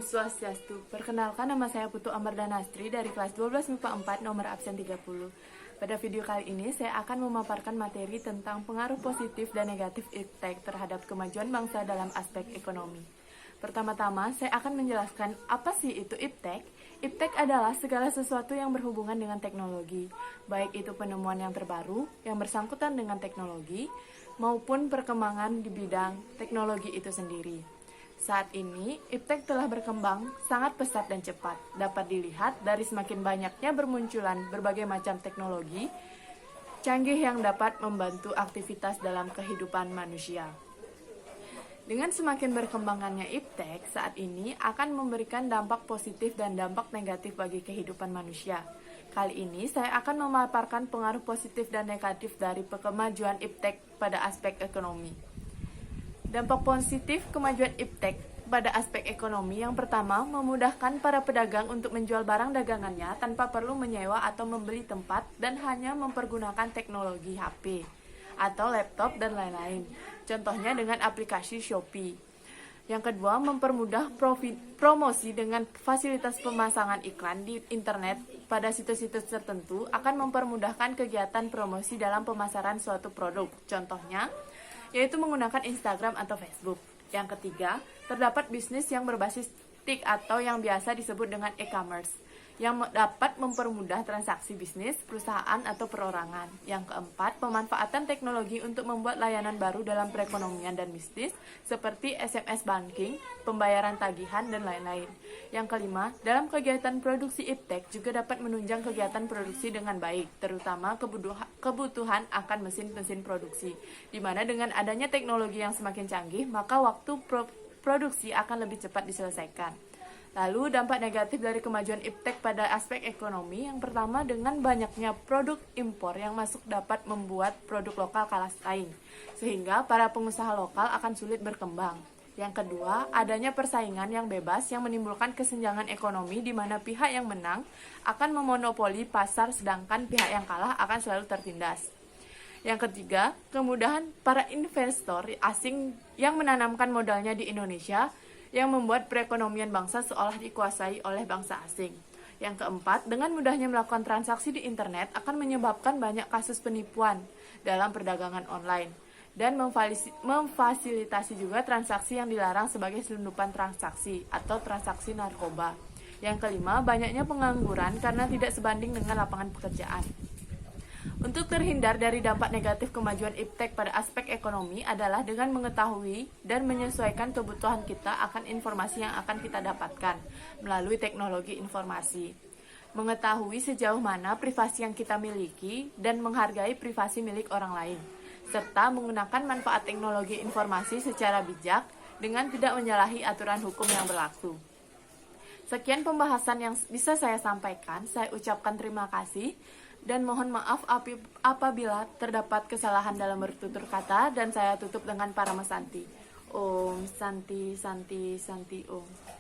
Om Swastiastu. Perkenalkan, nama saya Putu Amardanastri dari kelas 12 MIPA 4 nomor absen 30. Pada video kali ini saya akan memaparkan materi tentang pengaruh positif dan negatif iptek terhadap kemajuan bangsa dalam aspek ekonomi. Pertama-tama, saya akan menjelaskan apa sih itu iptek. Iptek adalah segala sesuatu yang berhubungan dengan teknologi, baik itu penemuan yang terbaru, yang bersangkutan dengan teknologi, maupun perkembangan di bidang teknologi itu sendiri. Saat ini, iptek telah berkembang sangat pesat dan cepat. Dapat dilihat dari semakin banyaknya bermunculan berbagai macam teknologi canggih yang dapat membantu aktivitas dalam kehidupan manusia. Dengan semakin berkembangannya iptek, saat ini akan memberikan dampak positif dan dampak negatif bagi kehidupan manusia. Kali ini saya akan memaparkan pengaruh positif dan negatif dari kemajuan iptek pada aspek ekonomi. Dampak positif kemajuan iptek pada aspek ekonomi yang pertama, memudahkan para pedagang untuk menjual barang dagangannya tanpa perlu menyewa atau membeli tempat dan hanya mempergunakan teknologi HP atau laptop dan lain-lain. Contohnya dengan aplikasi Shopee. Yang kedua, mempermudah promosi dengan fasilitas pemasangan iklan di internet pada situs-situs tertentu akan mempermudahkan kegiatan promosi dalam pemasaran suatu produk. Contohnya, yaitu menggunakan Instagram atau Facebook. Yang ketiga, terdapat bisnis yang berbasis TIK atau yang biasa disebut dengan e-commerce, yang dapat mempermudah transaksi bisnis, perusahaan, atau perorangan. Yang keempat, pemanfaatan teknologi untuk membuat layanan baru dalam perekonomian dan bisnis, seperti SMS banking, pembayaran tagihan, dan lain-lain. Yang kelima, dalam kegiatan produksi iptek juga dapat menunjang kegiatan produksi dengan baik, terutama kebutuhan akan mesin-mesin produksi, di mana dengan adanya teknologi yang semakin canggih, maka waktu produksi akan lebih cepat diselesaikan. Lalu dampak negatif dari kemajuan iptek pada aspek ekonomi, yang pertama dengan banyaknya produk impor yang masuk dapat membuat produk lokal kalah saing, sehingga para pengusaha lokal akan sulit berkembang. Yang kedua, adanya persaingan yang bebas yang menimbulkan kesenjangan ekonomi di mana pihak yang menang akan memonopoli pasar sedangkan pihak yang kalah akan selalu tertindas. Yang ketiga, kemudahan para investor asing yang menanamkan modalnya di Indonesia yang membuat perekonomian bangsa seolah dikuasai oleh bangsa asing. Yang keempat, dengan mudahnya melakukan transaksi di internet akan menyebabkan banyak kasus penipuan dalam perdagangan online dan memfasilitasi juga transaksi yang dilarang sebagai selundupan transaksi atau transaksi narkoba. Yang kelima, banyaknya pengangguran karena tidak sebanding dengan lapangan pekerjaan. Untuk terhindar dari dampak negatif kemajuan iptek pada aspek ekonomi adalah dengan mengetahui dan menyesuaikan kebutuhan kita akan informasi yang akan kita dapatkan melalui teknologi informasi. Mengetahui sejauh mana privasi yang kita miliki dan menghargai privasi milik orang lain, serta menggunakan manfaat teknologi informasi secara bijak dengan tidak menyalahi aturan hukum yang berlaku. Sekian pembahasan yang bisa saya sampaikan. Saya ucapkan terima kasih dan mohon maaf apabila terdapat kesalahan dalam bertutur kata, dan saya tutup dengan Paramasanti. Om Santi Santi Santi Om.